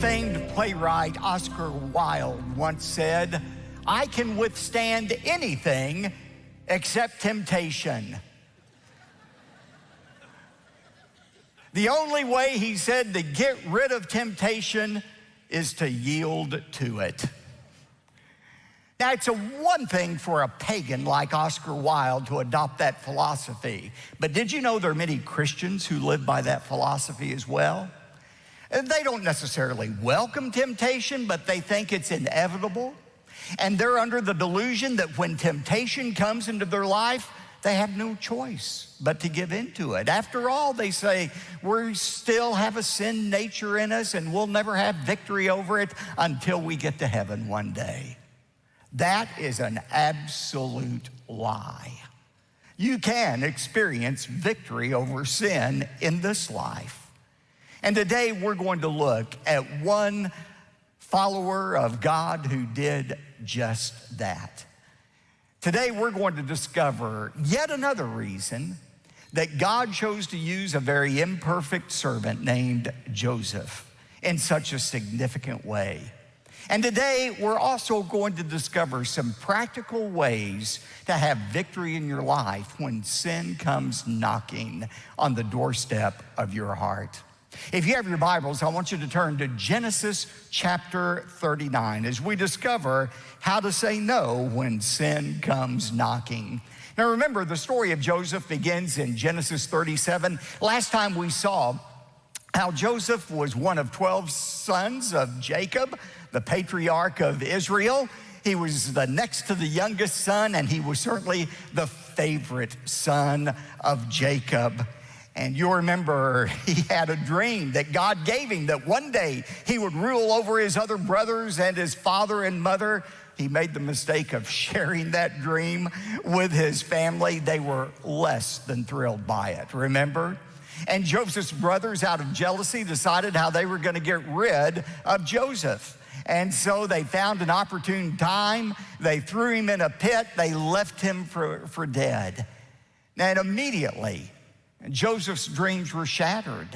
Famed playwright Oscar Wilde once said, "I can withstand anything except temptation." The only way, he said, to get rid of temptation is to yield to it. Now, it's one thing for a pagan like Oscar Wilde to adopt that philosophy, but did you know there are many Christians who live by that philosophy as well? They don't necessarily welcome temptation, but they think it's inevitable. And they're under the delusion that when temptation comes into their life, they have no choice but to give into it. After all, they say, we still have a sin nature in us and we'll never have victory over it until we get to heaven one day. That is an absolute lie. You can experience victory over sin in this life. And today we're going to look at one follower of God who did just that. Today we're going to discover yet another reason that God chose to use a very imperfect servant named Joseph in such a significant way. And today we're also going to discover some practical ways to have victory in your life when sin comes knocking on the doorstep of your heart. If you have your Bibles, I want you to turn to Genesis chapter 39 as we discover how to say no when sin comes knocking. Now remember, the story of Joseph begins in Genesis 37. Last time we saw how Joseph was one of 12 sons of Jacob, the patriarch of Israel. He was the next to the youngest son, and he was certainly the favorite son of Jacob. And you'll remember he had a dream that God gave him that one day he would rule over his other brothers and his father and mother. He made the mistake of sharing that dream with his family. They were less than thrilled by it, remember? And Joseph's brothers, out of jealousy, decided how they were going to get rid of Joseph. And so they found an opportune time. They threw him in a pit. They left him for dead. And immediately, Joseph's dreams were shattered.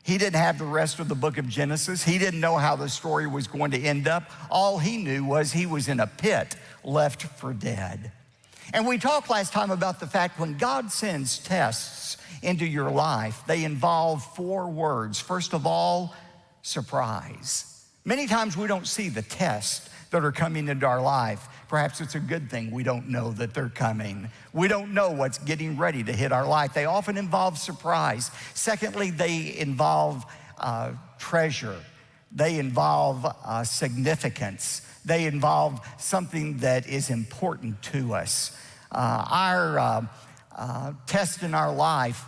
He didn't have the rest of the book of Genesis. He didn't know how the story was going to end up. All he knew was he was in a pit, left for dead. And we talked last time about the fact when God sends tests into your life, they involve 4 words. First of all, surprise. Many times we don't see the tests that are coming into our life. Perhaps it's a good thing we don't know that they're coming. We don't know what's getting ready to hit our life. They often involve surprise. Secondly, they involve treasure. They involve significance. They involve something that is important to us. Our tests in our life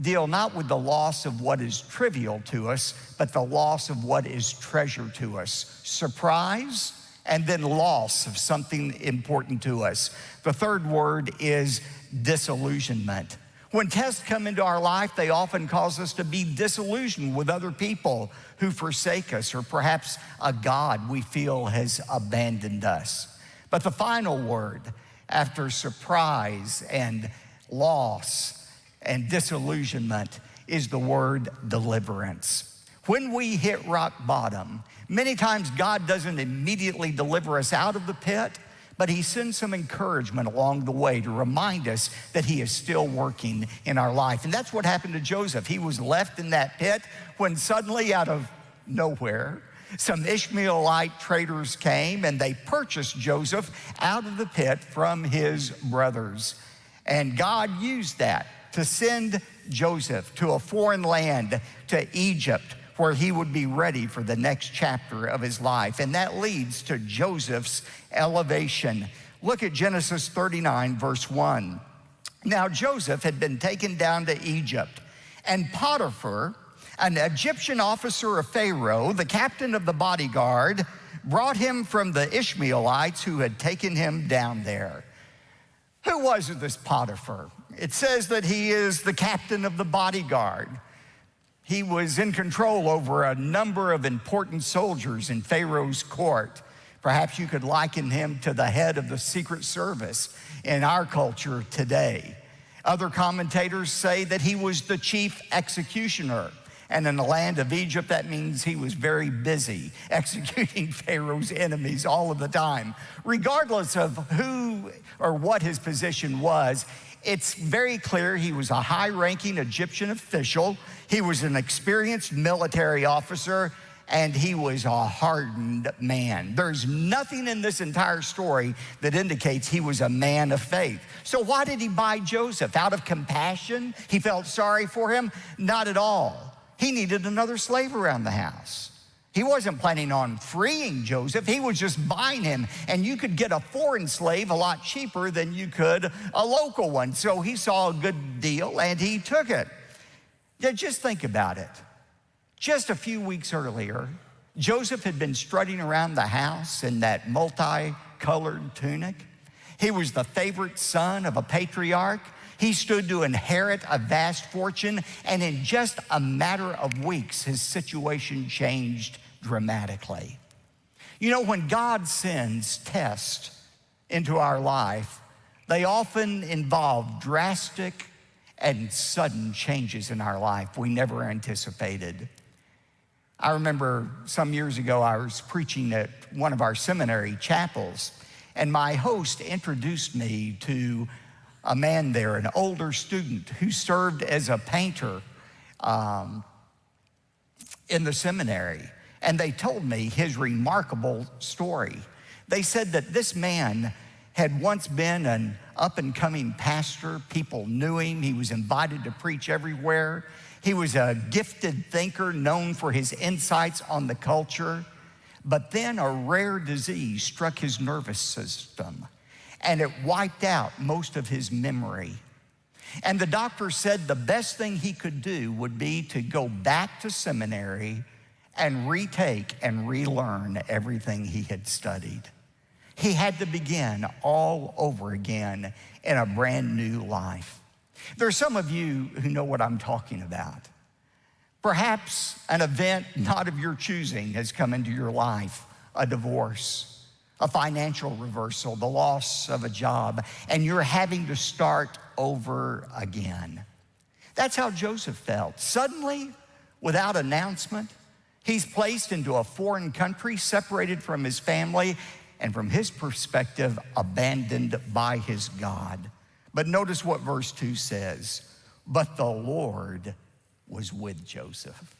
deal not with the loss of what is trivial to us, but the loss of what is treasure to us. Surprise, and then loss of something important to us. The third word is disillusionment. When tests come into our life, they often cause us to be disillusioned with other people who forsake us, or perhaps a God we feel has abandoned us. But the final word after surprise and loss and disillusionment is the word deliverance. When we hit rock bottom, many times God doesn't immediately deliver us out of the pit, but he sends some encouragement along the way to remind us that he is still working in our life. And that's what happened to Joseph. He was left in that pit when suddenly, out of nowhere, some Ishmaelite traders came and they purchased Joseph out of the pit from his brothers. And God used that to send Joseph to a foreign land, to Egypt, where he would be ready for the next chapter of his life. And that leads to Joseph's elevation. Look at Genesis 39, verse 1. Now Joseph had been taken down to Egypt, and Potiphar, an Egyptian officer of Pharaoh, the captain of the bodyguard, brought him from the Ishmaelites who had taken him down there. Who was this Potiphar? It says that he is the captain of the bodyguard. He was in control over a number of important soldiers in Pharaoh's court. Perhaps you could liken him to the head of the Secret Service in our culture today. Other commentators say that he was the chief executioner. And in the land of Egypt, that means he was very busy executing Pharaoh's enemies all of the time. Regardless of who or what his position was, it's very clear he was a high-ranking Egyptian official. He was an experienced military officer, and he was a hardened man. There's nothing in this entire story that indicates he was a man of faith. So why did he buy Joseph? Out of compassion? He felt sorry for him? Not at all. He needed another slave around the house. He wasn't planning on freeing Joseph. He was just buying him. And you could get a foreign slave a lot cheaper than you could a local one. So he saw a good deal and he took it. Now just think about it. Just a few weeks earlier, Joseph had been strutting around the house in that multicolored tunic. He was the favorite son of a patriarch. He stood to inherit a vast fortune, and in just a matter of weeks, his situation changed dramatically. You know, when God sends tests into our life, they often involve drastic and sudden changes in our life we never anticipated. I remember some years ago, I was preaching at one of our seminary chapels, and my host introduced me to a man there, an older student who served as a painter in the seminary. And they told me his remarkable story. They said that this man had once been an up-and-coming pastor. People knew him. He was invited to preach everywhere. He was a gifted thinker known for his insights on the culture. But then a rare disease struck his nervous system, and it wiped out most of his memory. And the doctor said the best thing he could do would be to go back to seminary and retake and relearn everything he had studied. He had to begin all over again in a brand new life. There's some of you who know what I'm talking about. Perhaps an event not of your choosing has come into your life, a divorce, a financial reversal, the loss of a job, and you're having to start over again. That's how Joseph felt. Suddenly, without announcement, he's placed into a foreign country, separated from his family, and from his perspective, abandoned by his God. But notice what verse 2 says. But the Lord was with Joseph.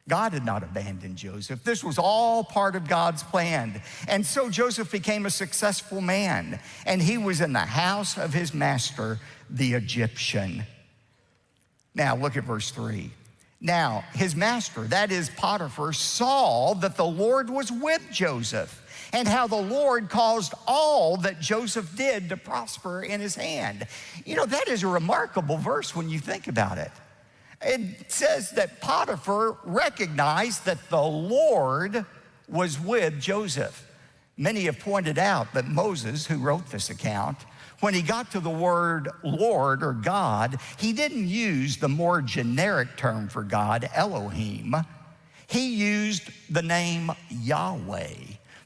God had not abandoned Joseph. This was all part of God's plan. And so Joseph became a successful man, and he was in the house of his master, the Egyptian. Now look at verse 3. Now his master, that is Potiphar, saw that the Lord was with Joseph, and how the Lord caused all that Joseph did to prosper in his hand. You know, that is a remarkable verse when you think about it. It says that Potiphar recognized that the Lord was with Joseph. Many have pointed out that Moses, who wrote this account, when he got to the word Lord or God, he didn't use the more generic term for God, Elohim. He used the name Yahweh,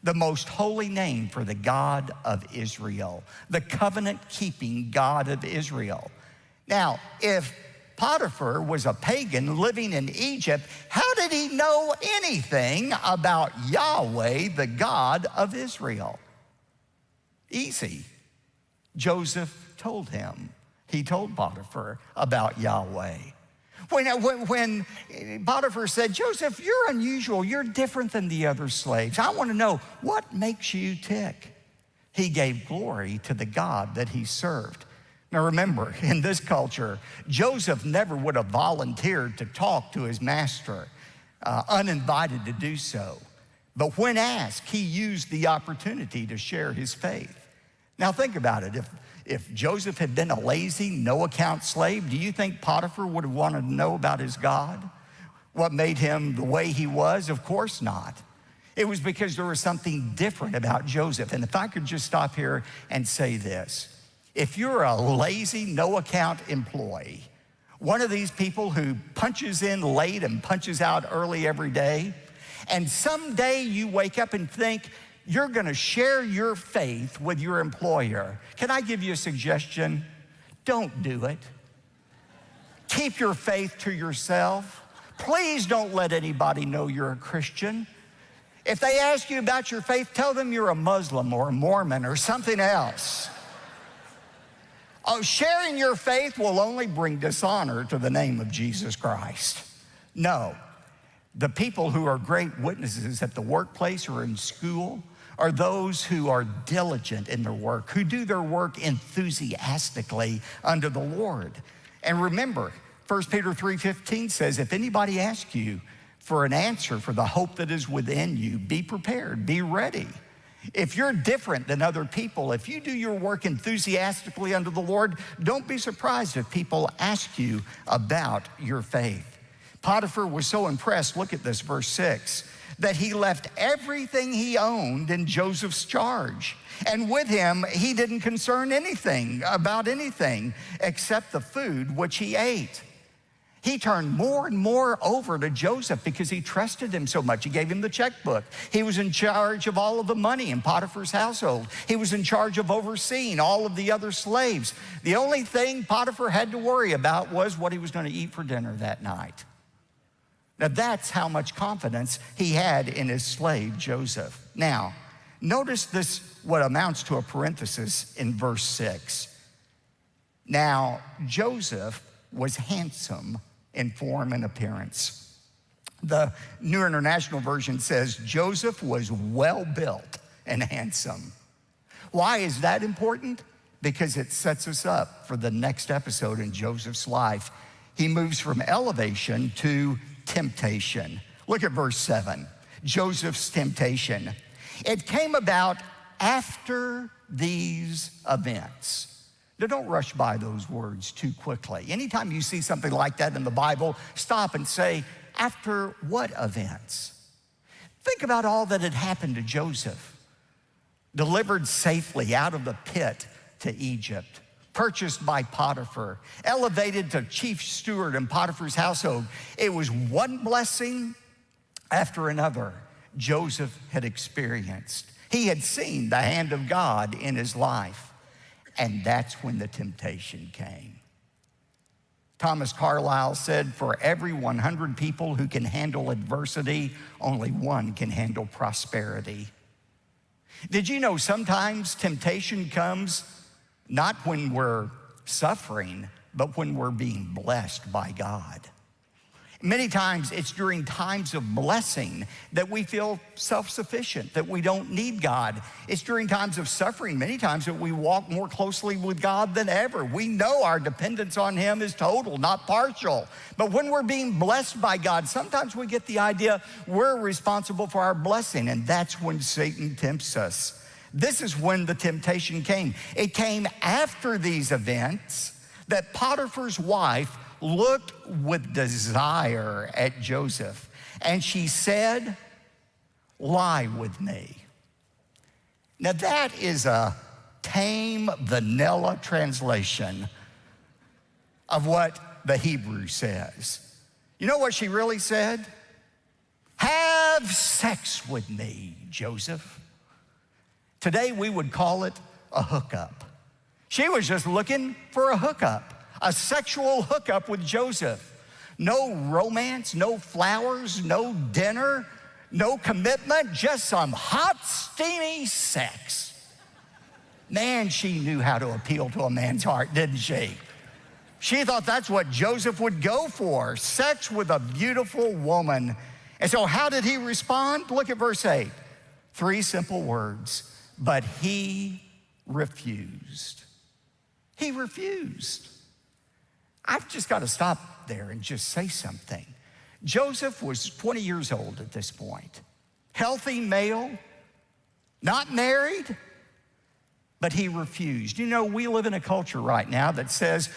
the most holy name for the God of Israel, the covenant-keeping God of Israel. Now, if Potiphar was a pagan living in Egypt, how did he know anything about Yahweh, the God of Israel? Easy. Joseph told him. He told Potiphar about Yahweh. When Potiphar said, Joseph, you're unusual, you're different than the other slaves. I want to know, what makes you tick? He gave glory to the God that he served. Now remember, in this culture, Joseph never would have volunteered to talk to his master, uninvited to do so. But when asked, he used the opportunity to share his faith. Now think about it. If Joseph had been a lazy, no-account slave, do you think Potiphar would have wanted to know about his God? What made him the way he was? Of course not. It was because there was something different about Joseph. And if I could just stop here and say this. If you're a lazy, no-account employee, one of these people who punches in late and punches out early every day, and someday you wake up and think, you're gonna share your faith with your employer. Can I give you a suggestion? Don't do it. Keep your faith to yourself. Please don't let anybody know you're a Christian. If they ask you about your faith, tell them you're a Muslim or a Mormon or something else. Oh, sharing your faith will only bring dishonor to the name of Jesus Christ. No, the people who are great witnesses at the workplace or in school are those who are diligent in their work, who do their work enthusiastically unto the Lord. And remember, 1 Peter 3:15 says, if anybody asks you for an answer for the hope that is within you, be prepared, be ready. If you're different than other people, if you do your work enthusiastically unto the Lord, don't be surprised if people ask you about your faith. Potiphar was so impressed, look at this, verse 6, that he left everything he owned in Joseph's charge. And with him, he didn't concern anything about anything except the food which he ate. He turned more and more over to Joseph because he trusted him so much. He gave him the checkbook. He was in charge of all of the money in Potiphar's household. He was in charge of overseeing all of the other slaves. The only thing Potiphar had to worry about was what he was going to eat for dinner that night. Now that's how much confidence he had in his slave, Joseph. Now, notice this, what amounts to a parenthesis in verse 6. Now, Joseph was handsome in form and appearance. The New International Version says Joseph was well built and handsome. Why is that important? Because it sets us up for the next episode in Joseph's life. He moves from elevation to temptation. Look at verse 7, Joseph's temptation. It came about after these events. Now, don't rush by those words too quickly. Anytime you see something like that in the Bible, stop and say, after what events? Think about all that had happened to Joseph. Delivered safely out of the pit to Egypt, purchased by Potiphar, elevated to chief steward in Potiphar's household. It was one blessing after another Joseph had experienced. He had seen the hand of God in his life. And that's when the temptation came. Thomas Carlyle said, for every 100 people who can handle adversity, only one can handle prosperity. Did you know sometimes temptation comes not when we're suffering, but when we're being blessed by God? Many times it's during times of blessing that we feel self-sufficient, that we don't need God. It's during times of suffering, many times, that we walk more closely with God than ever. We know our dependence on him is total, not partial. But when we're being blessed by God, sometimes we get the idea we're responsible for our blessing, and that's when Satan tempts us. This is when the temptation came. It came after these events that Potiphar's wife looked with desire at Joseph, and she said, lie with me. Now that is a tame, vanilla translation of what the Hebrew says. You know what she really said? Have sex with me, Joseph. Today we would call it a hookup. She was just looking for a hookup. A sexual hookup with Joseph. No romance, no flowers, no dinner, no commitment, just some hot, steamy sex. Man, she knew how to appeal to a man's heart, didn't she? She thought that's what Joseph would go for, sex with a beautiful woman. And so how did he respond? Look at verse 8. 3 simple words. But he refused. He refused. I've just got to stop there and just say something. Joseph was 20 years old at this point. Healthy male, not married, but he refused. You know, we live in a culture right now that says,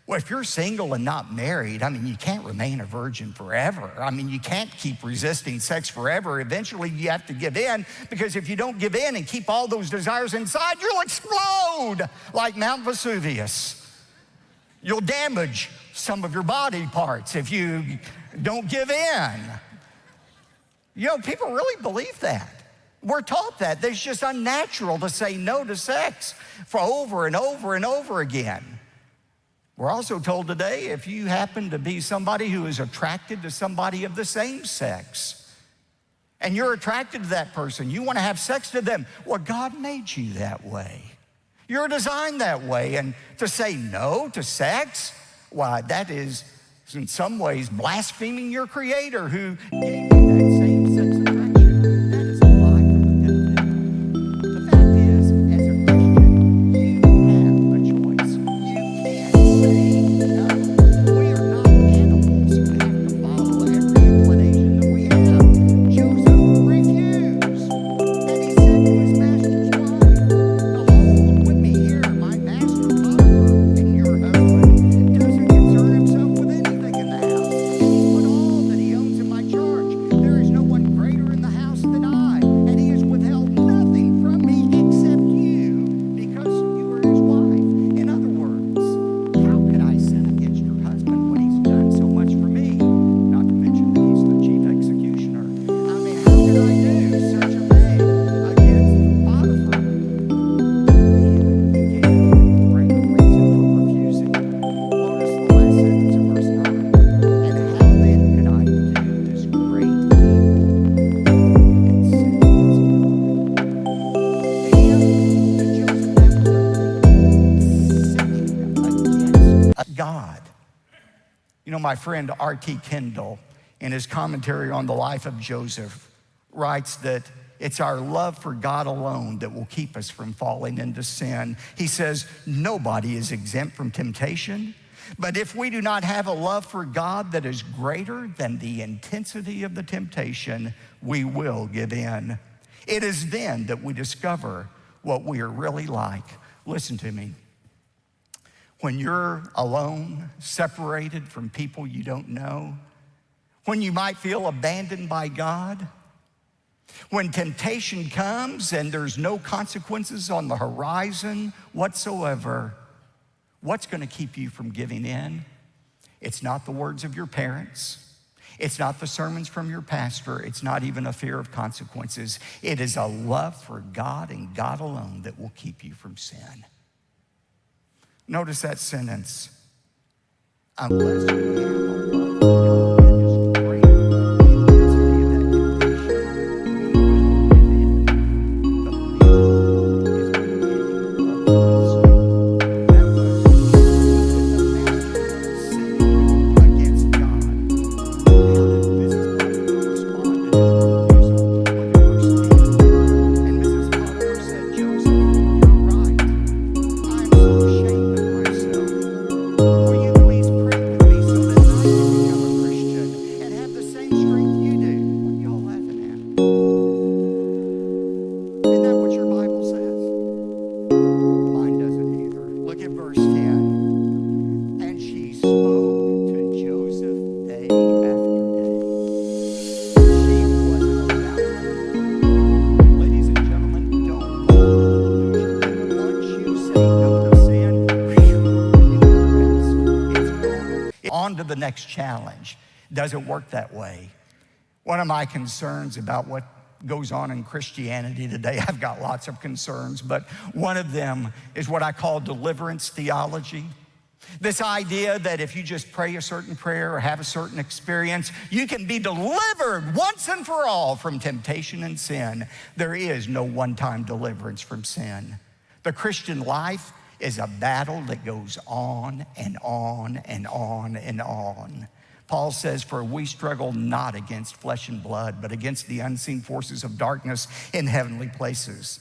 well, if you're single and not married, I mean, you can't remain a virgin forever. I mean, you can't keep resisting sex forever. Eventually, you have to give in, because if you don't give in and keep all those desires inside, you'll explode like Mount Vesuvius. You'll damage some of your body parts if you don't give in. You know, people really believe that. We're taught that. It's just unnatural to say no to sex for over and over and over again. We're also told today, if you happen to be somebody who is attracted to somebody of the same sex, and you're attracted to that person, you want to have sex with them, well, God made you that way. You're designed that way. And to say no to sex, why, that is in some ways blaspheming your Creator who gave you that same-sex attraction. That is a lie from the pit of hell. The fact is, as a Christian, you have a choice. You can't say no. We are not animals who have to follow every inclination that we have. Joseph refused. And he said to his master's wife, "Behold, with me here, my master Potiphar, and your husband doesn't concern himself with anything in the house. And he's put all that he owns in my charge. There is no one greater in the house than I, and he has withheld nothing from me except you, because you are his wife." In other words, how could I sin against your husband when he's done so much for me? Not to mention that he's the chief executioner. I mean, how could I do such a thing against Potiphar? Then he gave a great reason for refusing. Notice the last sentence of verse 9. "And how then could I do this great evil and sin against God?" And that Joseph never sinning against God. You know, my friend R.T. Kendall, in his commentary on the life of Joseph, writes that it's our love for God alone that will keep us from falling into sin. He says, nobody is exempt from temptation, but if we do not have a love for God that is greater than the intensity of the temptation, we will give in. It is then that we discover what we are really like. Listen to me. When you're alone, separated from people you don't know, when you might feel abandoned by God, when temptation comes and there's no consequences on the horizon whatsoever, what's going to keep you from giving in? It's not the words of your parents. It's not the sermons from your pastor. It's not even a fear of consequences. It is a love for God and God alone that will keep you from sin. Notice that sentence. Unless we have a love for God that is greater than the intensity of that temptation, we will give in. The fear is the beginning of wisdom. That was the master sinning against God. How did Mrs. Potiphar respond to his refusal? Look at verse 10. "And Mrs. Potiphar said, 'Joseph, you're right. I'm so ashamed of myself. Will you please pray with me so that I can become a Christian and have the same strength you do?'" What are y'all laughing at? Isn't that what your Bible says? Mine doesn't either. Look at verse 10. "And she spoke to Joseph day after day." She wasn't about it. Ladies and gentlemen, don't fall for the delusion that once you say no to sin, it's gone. On to the next challenge. Doesn't work that way. One of my concerns about what goes on in Christianity today, I've got lots of concerns, but one of them is what I call deliverance theology. This idea that if you just pray a certain prayer or have a certain experience, you can be delivered once and for all from temptation and sin. There is no one-time deliverance from sin. The Christian life is a battle that goes on and on and on and on. Paul says, "For we struggle not against flesh and blood, but against the unseen forces of darkness in heavenly places."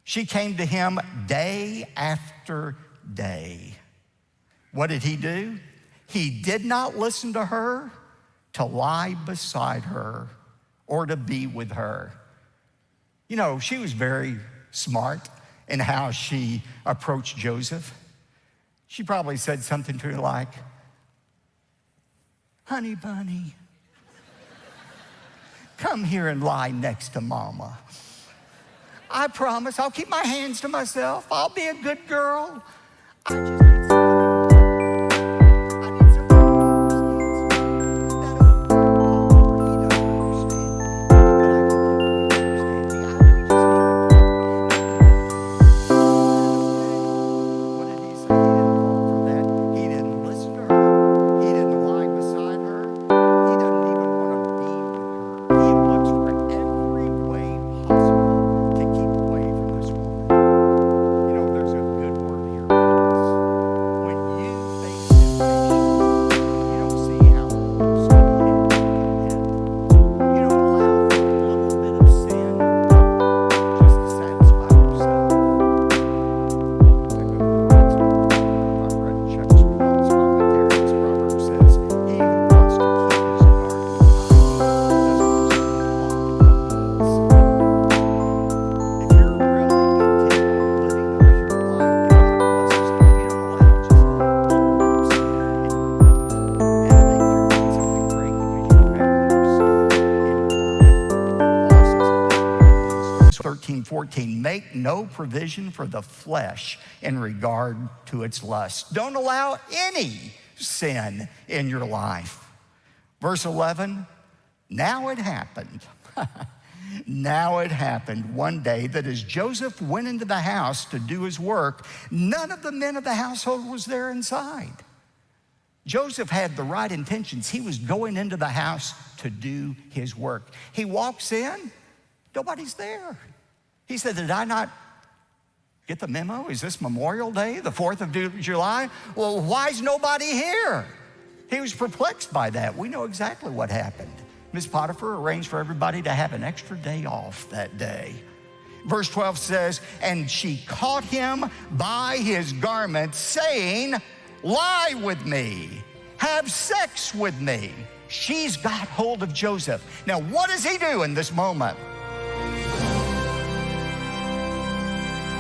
She came to him day after day. What did he do? He did not listen to her to lie beside her or to be with her. You know, she was very smart in how she approached Joseph. She probably said something to him like, "Honey bunny, come here and lie next to mama. I promise I'll keep my hands to myself. I'll be a good girl. I just need somebody. 13:14, make no provision for the flesh in regard to its lust. Don't allow any sin in your life. Verse 11, now it happened. Now it happened one day that as Joseph went into the house to do his work, none of the men of the household was there inside. Joseph had the right intentions. He was going into the house to do his work. He walks in, nobody's there. He said, did I not get the memo? Is this Memorial Day, the 4th of July? Well, why is nobody here? He was perplexed by that. We know exactly what happened. Ms. Potiphar arranged for everybody to have an extra day off that day. Verse 12 says, and she caught him by his garment, saying, lie with me, have sex with me. She's got hold of Joseph. Now, what does he do in this moment?